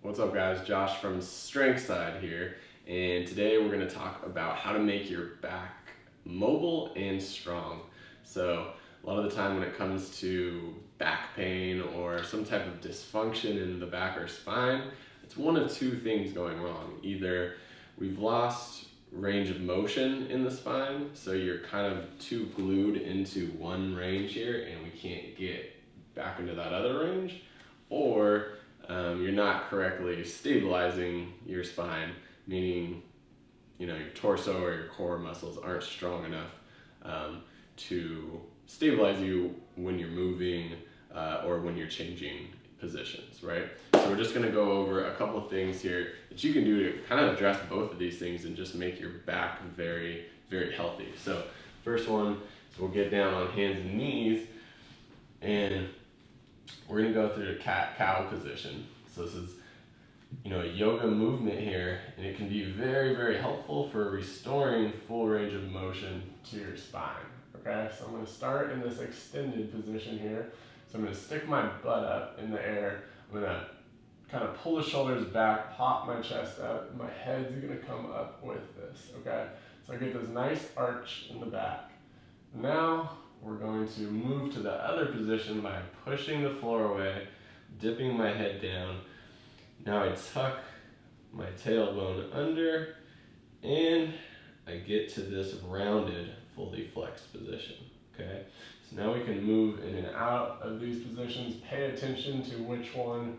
What's up guys, Josh from Strength Side here, and today we're going to talk about how to make your back mobile and strong. So a lot of the time when it comes to back pain or some type of dysfunction in the back or spine, it's one of two things going wrong. Either we've lost range of motion in the spine, so you're kind of too glued into one range here and we can't get back into that other range, or you're not correctly stabilizing your spine, meaning your torso or your core muscles aren't strong enough to stabilize you when you're moving or when you're changing positions, right? So we're just going to go over a couple of things here that you can do to kind of address both of these things and just make your back very, very healthy. So first one is we'll get down on hands and knees and we're going to go through the cat-cow position. So this is a yoga movement here, and it can be very, very helpful for restoring full range of motion to your spine. Okay, so I'm going to start in this extended position here. So I'm going to stick my butt up in the air. I'm going to kind of pull the shoulders back, pop my chest up, and my head's going to come up with this. Okay, so I get this nice arch in the back. Now we're going to move to the other position by pushing the floor away, dipping my head down. Now I tuck my tailbone under and I get to this rounded, fully flexed position, okay? So now we can move in and out of these positions. Pay attention to which one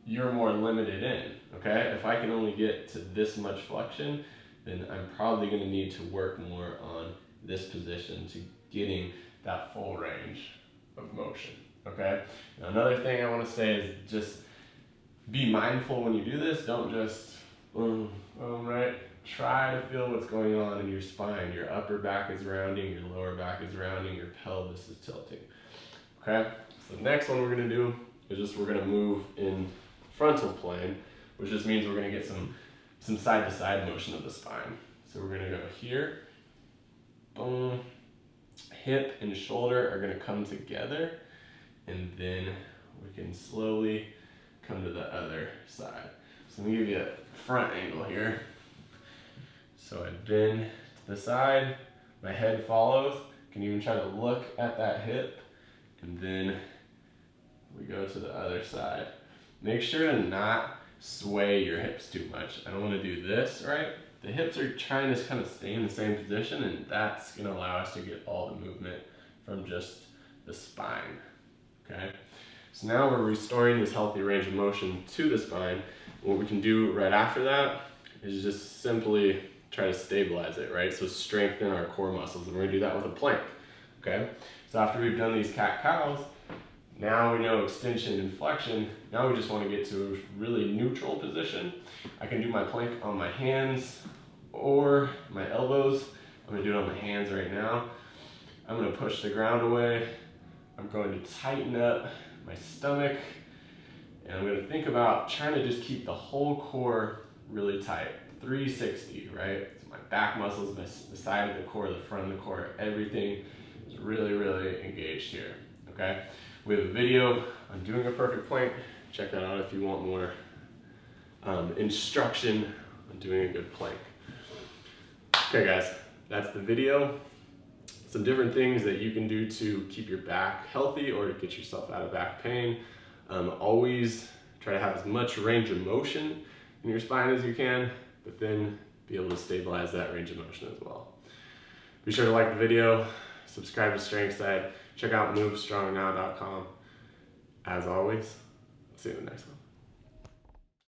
you're more limited in, okay? If I can only get to this much flexion, then I'm probably gonna need to work more on this position to getting that full range of motion, okay? Now, another thing I wanna say is just be mindful when you do this. Don't just, right? Try to feel what's going on in your spine. Your upper back is rounding, your lower back is rounding, your pelvis is tilting, okay? So the next one we're gonna do is we're gonna move in frontal plane, which just means we're gonna get some side-to-side motion of the spine. So we're gonna go here, boom, hip and shoulder are gonna come together, and then we can slowly come to the other side. So let me give you a front angle here. So I bend to the side, my head follows. You can even try to look at that hip, and then we go to the other side. Make sure to not sway your hips too much. I don't want to do this, right? The hips are trying to kind of stay in the same position, and that's going to allow us to get all the movement from just the spine, okay? So now we're restoring this healthy range of motion to the spine. What we can do right after that is just simply try to stabilize it, right? So strengthen our core muscles, and we're gonna do that with a plank, okay? So after we've done these cat-cows, now we know extension and flexion. Now we just want to get to a really neutral position. I can do my plank on my hands or my elbows. I'm gonna do it on my hands right now. I'm gonna push the ground away. I'm going to tighten up my stomach, and I'm going to think about trying to just keep the whole core really tight. 360, right? So my back muscles, the side of the core, the front of the core, everything is really, really engaged here, okay? We have a video on doing a perfect plank. Check that out if you want more instruction on doing a good plank. Okay guys, that's the video. Some different things that you can do to keep your back healthy or to get yourself out of back pain. Always try to have as much range of motion in your spine as you can, but then be able to stabilize that range of motion as well. Be sure to like the video, subscribe to Strength Side, check out movestrongnow.com. As always, I'll see you in the next one.